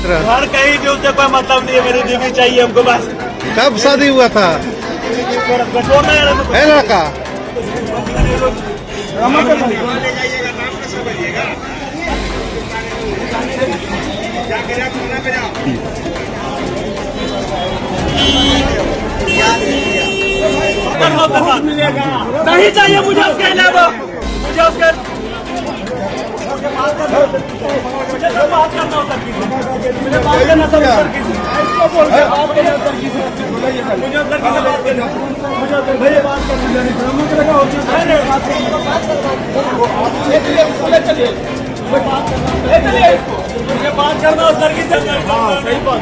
घर कहीं भी उससे कोई मतलब नहीं है, मेरी बीवी चाहिए हमको बस। कब शादी हुआ था? है लड़का? नहीं चाहिए मुझे उसके अलावा, मुझे उसके मुझे तो बात करना होता है, मुझे बात करना था उधर की, मुझे उधर की बात करना, मुझे उधर भैया बात करना, मुझे लगा होती है चलिए मुझे बात करना उधर की। हाँ सही बात,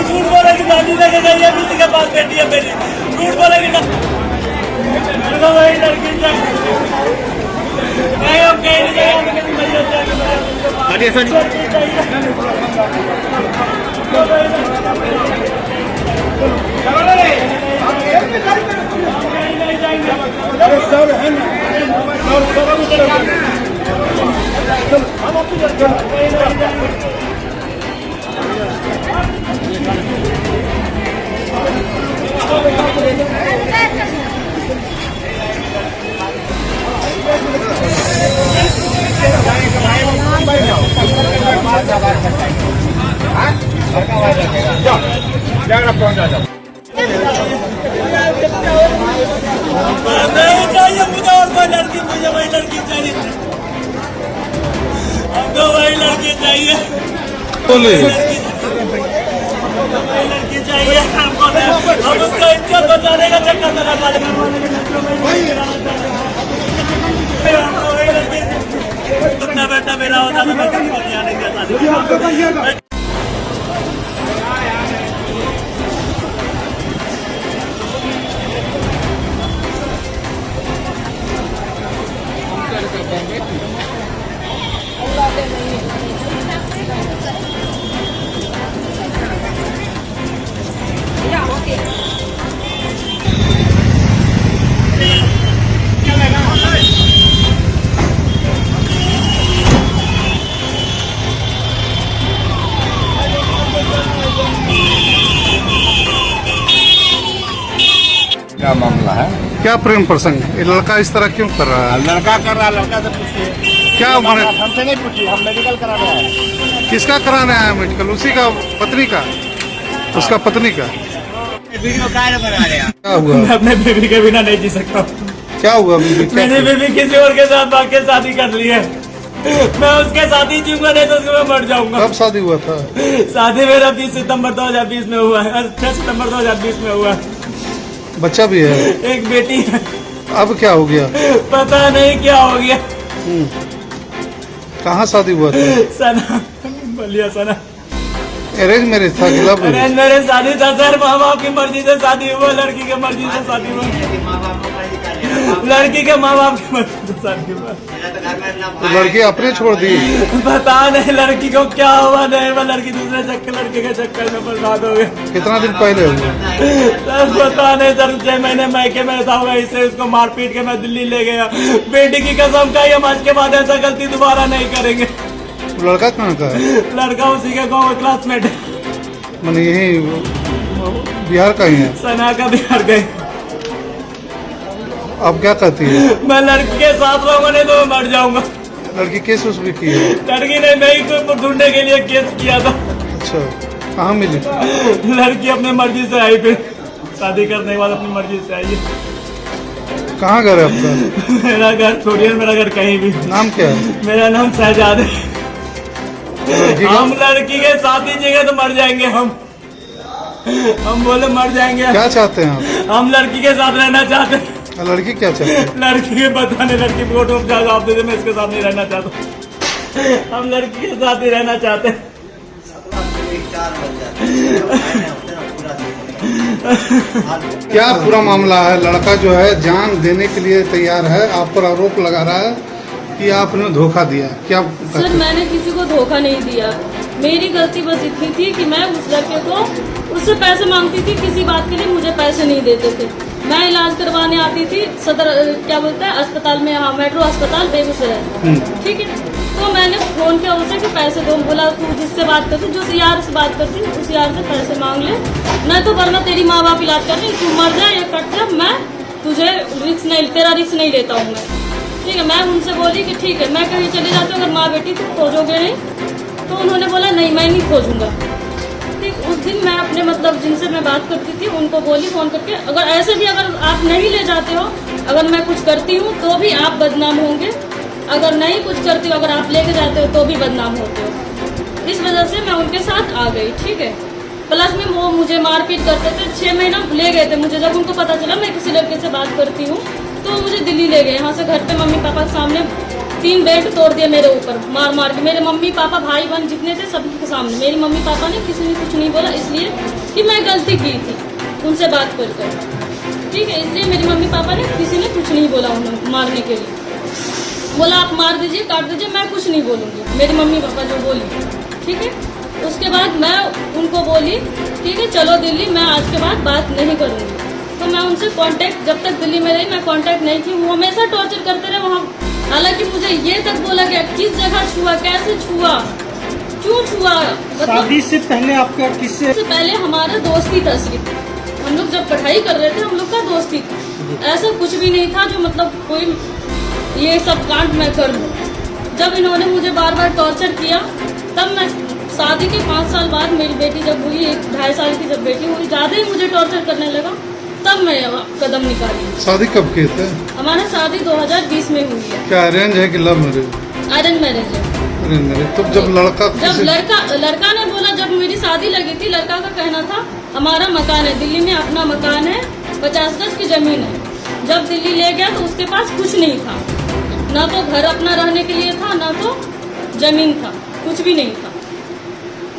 झूठ बोले की गाड़ी लेके गई है, किसी के पास बैठी है मेरी, झूठ बोले की वही लड़की नहीं, हम कहीं नहीं चाहिए मुझे और कोई लड़की, मुझे वही लड़की चाहिए, हमको वही लड़की चाहिए, बोले वही लड़की चाहिए हमको। हम उसको इज्जत बचाने का चक्कर में लगा लेंगे, अपना बेटा मेरा होता तो मैं कभी यहाँ नहीं जाता। क्या मामला है? क्या प्रेम प्रसंग? ये लड़का इस तरह क्यों कर रहा है? लड़का कर रहा है, लड़का से पूछिए। क्या माने? हमसे नहीं पूछिए, हम मेडिकल करा रहे हैं। किसका कराने आया मेडिकल? उसी का पत्नी का, उसका पत्नी का। वीडियो क्या बना रहे हैं? क्या हुआ? मैं अपने बेबी के बिना नहीं जी सकता। क्या हुआ बीबी? क्या मैंने बेबी किसी और के साथ भाग के शादी कर ली है, मैं उसके साथ ही जीऊंगा, नहीं तो उसको मैं मर जाऊंगा। कब शादी हुआ था? शादी मेरा 20 सितंबर 2020 में हुआ है, 6 सितंबर 2020 में हुआ है। बच्चा भी है? एक बेटी है। अब क्या हो गया? पता नहीं क्या हो गया। कहाँ शादी हुआ था? सना, बलिया सना। अरेंज मैरिज था कि लव मैरिज? अरेंज मैरिज शादी था सर, माँ बाप की मर्जी से शादी हुआ, लड़की की मर्जी से शादी हुआ, लड़की के माँ बाप की मर्जी से शादी हुआ। तो लड़की अपने छोड़ दी? पता नहीं लड़की को क्या हुआ, नहीं वो लड़की दूसरे लड़के के चक्कर में बर्बाद हो गई। कितना दिन पहले हुआ? सर पता नहीं सर, 6 महीने मैके में था हुआ, इससे उसको मार पीट के मैं दिल्ली ले गया। बेटी की कसम खाई, हम आज के बाद ऐसा गलती दोबारा नहीं करेंगे। लड़का कहाँ का है? लड़का उसी के गाँव में क्लासमेट है, मैंने यही बिहार का ही है। सना का बिहार गए। अब क्या कहती है? मैं लड़की के साथ रहूंगा, नहीं तो मैं मर जाऊंगा। लड़की केस उस भी की है? लड़की ने मैं ही को ढूंढने के लिए केस किया था। अच्छा, कहाँ मिली? लड़की अपनी मर्जी से आई, फिर शादी करने के बाद अपनी मर्जी से आई है। कहाँ घर है आपका? मेरा घर छोड़िए, मेरा घर कहीं भी। नाम क्या है? मेरा नाम शहजाद है। लड़की का? हम लड़की के साथ ही जगह तो मर जाएंगे हम बोले मर जाएंगे। क्या चाहते हैं आप? हम लड़की के साथ रहना चाहते हैं। लड़की क्या चाहती है? लड़की के पता नहीं, लड़की फोटो जवाब दे दे, मैं इसके साथ नहीं रहना चाहता। हम लड़की के साथ ही रहना चाहते हैं। क्या पूरा मामला है? लड़का जो है जान देने के लिए तैयार है, आप पर आरोप लगा रहा है कि आपने धोखा दिया। क्या सर, मैंने किसी को धोखा नहीं दिया। मेरी गलती बस इतनी थी कि मैं उस लड़के को उससे पैसे मांगती थी, किसी बात के लिए मुझे पैसे नहीं देते थे। मैं इलाज करवाने आती थी सदर क्या बोलते हैं अस्पताल में, हाँ मेट्रो अस्पताल बेगूसराय, ठीक है। तो मैंने फोन किया उसे कि पैसे दो, बोला तू जिससे बात करती, जो यार से बात करती उस यार से पैसे मांग ले, मैं तो वरना तेरी माँ बाप इलाज कर रही, तू मर जाए या कट जा, मैं तुझे रिस्क नहीं, तेरा रिस्क नहीं लेता हूँ मैं, ठीक है। मैं उनसे बोली कि ठीक है मैं कहीं चली जाती हूँ, अगर माँ बेटी तुम खोजोगे नहीं, तो उन्होंने बोला नहीं मैं नहीं खोजूंगा, ठीक। उस दिन मैं अपने मतलब जिनसे मैं बात करती थी उनको बोली फोन करके, अगर ऐसे भी अगर आप नहीं ले जाते हो, अगर मैं कुछ करती हूँ तो भी आप बदनाम होंगे, अगर नहीं कुछ करती हो, अगर आप लेके जाते हो तो भी बदनाम होते हो। इस वजह से मैं उनके साथ आ गई, ठीक है। प्लस में वो मुझे मारपीट करते थे, 6 महीना ले गए थे मुझे, जब उनको पता चला मैं किसी लड़के से बात करती हूँ तो मुझे दिल्ली ले गए। यहाँ से घर पे मम्मी पापा के सामने 3 बेड तोड़ दिए मेरे ऊपर, मार मार के। मेरे मम्मी पापा भाई बहन जितने थे सबके के सामने, मेरी मम्मी पापा ने किसी ने कुछ नहीं बोला, इसलिए कि मैं गलती की थी उनसे बात कर, ठीक है। इसलिए मेरी मम्मी पापा ने किसी ने कुछ नहीं बोला उन्हें मारने के लिए, बोला आप मार दीजिए काट दीजिए, मैं कुछ नहीं बोलूँगी, मेरी मम्मी पापा जो बोली, ठीक है। उसके बाद मैं उनको बोली ठीक है चलो दिल्ली, मैं आज के बाद बात नहीं करूँगी। तो मैं उनसे कांटेक्ट, जब तक दिल्ली में रही मैं कांटेक्ट नहीं की, वो हमेशा टॉर्चर करते रहे वहाँ। हालांकि मुझे ये तक बोला गया किस जगह छुआ, कैसे छुआ, क्यों छुआ। शादी से पहले आपका किससे? से पहले हमारा दोस्ती था, सिर्फ हम लोग जब पढ़ाई कर रहे थे हम लोग का दोस्ती था, ऐसा कुछ भी नहीं था जो मतलब कोई ये सब कांड मैं कर लूँ। जब इन्होंने मुझे बार बार टॉर्चर किया, तब मैं शादी के 5 साल बाद मेरी बेटी जब हुई, 2.5 साल की जब बेटी हुई, ज़्यादा ही मुझे टॉर्चर करने लगा, तब मैं कदम निकाली। शादी कब किए थे? हमारा शादी 2020 में हुई है। क्या अरेंज है कि लव मैरिज? अरेंज मैरिज है। Arrange marriage. तो जब लड़का लड़का ने बोला, जब मेरी शादी लगी थी, लड़का का कहना था हमारा मकान है दिल्ली में, अपना मकान है, 50 गज की जमीन है। जब दिल्ली ले गया तो उसके पास कुछ नहीं था, ना तो घर अपना रहने के लिए था, ना तो जमीन था, कुछ भी नहीं था।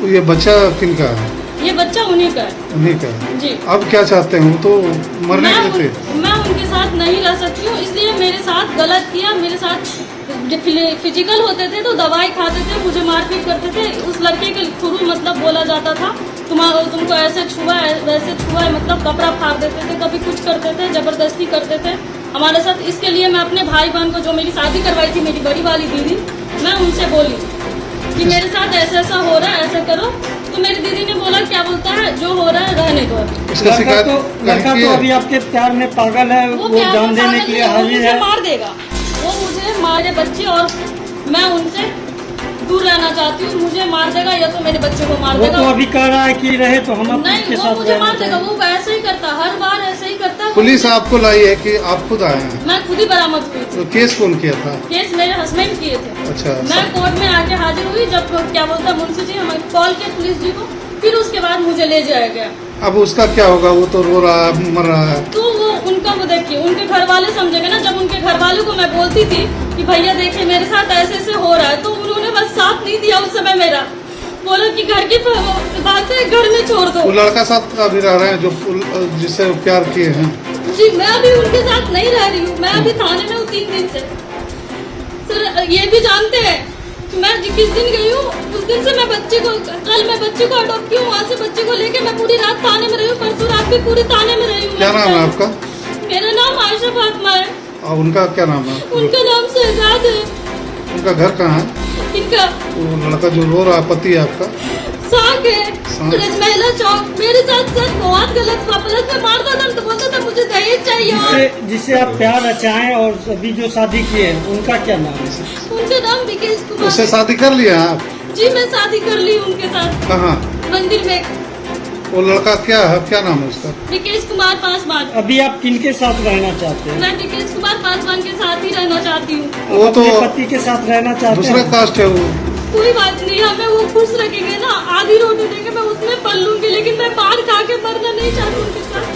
ये बच्चा किनका है? ये बच्चा उन्हीं का है। उन्हीं का है जी। अब क्या चाहते हैं? तो मरने के लिए थे। मैं उनके साथ नहीं रह सकती हूँ, इसलिए मेरे साथ गलत किया। मेरे साथ फिजिकल होते थे तो दवाई खाते थे, मुझे मारपीट करते थे। उस लड़के के थ्रू मतलब बोला जाता था तुमको ऐसे छुआ है वैसे छुआ है, मतलब कपड़ा फाड़ देते थे, कभी कुछ करते थे, जबरदस्ती करते थे हमारे साथ। इसके लिए मैं अपने भाई बहन को, जो मेरी शादी करवाई थी मेरी बड़ी वाली दीदी, मैं उनसे बोली कि मेरे साथ ऐसा ऐसा हो रहा है, ऐसा करो। तो मेरी दीदी ने बोला क्या बोलता है, जो हो रहा है रहने दो अभी। लड़का तो अभी आपके प्यार में पागल है, वो जान देने के लिए हाजिर है। मार देगा वो, मुझे मारे बच्चे, और मैं उनसे दूर रहना चाहती हूँ। मुझे मार देगा या तो मेरे बच्चे को मार देगा। वो तो अभी कह रहा है कि रहे तो हम नहीं, आपके वो साथ मुझे मार देगा। वो ऐसे ही करता, हर बार ऐसे ही करता। पुलिस आपको लाई है कि आप खुद आए हैं? मैं खुद ही बरामद हुई थी। तो केस कौन किया था? केस मेरे हस्बैंड किए थे। अच्छा। मैं कोर्ट में आके हाजिर हुई, जब क्या बोलता है मुंशी जी हमें कॉल किया पुलिस जी को, फिर उसके बाद मुझे ले जाया गया। अब उसका क्या होगा? वो तो रो रहा है, मर रहा है। तो वो उनका, वो देखिए उनके घर वाले समझेंगे ना। जब उनके घर वालों को मैं बोलती थी कि भैया देखिए मेरे साथ ऐसे ऐसे हो रहा है, तो उन्होंने बस साथ नहीं दिया उस समय मेरा, बोला कि घर की बात है घर में छोड़ दो। वो लड़का साथ अभी रह रहे हैं जो जिससे प्यार किए हैं? जी मैं अभी उनके साथ नहीं रह रही हूँ, मैं अभी थाने में हूँ 3 दिन से। सर ये भी जानते हैं कि मैं किस दिन गई हूँ, उस दिन से मैं बच्चे को, कल मैं बच्चे को अडॉप्ट की हूँ, वहाँ से बच्चे को लेके मैं पूरी रात थाने में रही हूँ, परसों रात भी पूरी थाने में रही हूँ। क्या नाम है आपका? मेरा नाम आयशा फातिमा है। और उनका क्या नाम है? उनका नाम शहजाद है। उनका घर कहाँ है? इनका वो लड़का जो रो रहा है पति है आपका? साग है, रजमहला चौक। मेरे साथ बहुत गलत हुआ, प्लस में मारता था तो बोलता था मुझे दहेज चाहिए। जिससे आप प्यार रचाएं और अभी जो शादी किए हैं उनका क्या नाम है? उनका नाम विकेश कुमार। उससे शादी कर लिया आप? जी मैं शादी कर ली उनके साथ। कहाँ? मंदिर में। वो लड़का क्या है, क्या नाम है उसका? विकेश कुमार पासवान। अभी आप किनके साथ रहना चाहते हैं? मैं विकेश कुमार पासवान के साथ ही रहना चाहती हूँ। वो तो पति के साथ रहना चाहते हैं? दूसरा कास्ट है वो। कोई बात नहीं, हमें वो खुश रखेंगे ना, आधी रोटी देंगे मैं उसमें पल लूंगी, लेकिन मैं मार खा के मरना नहीं चाहती उनके साथ।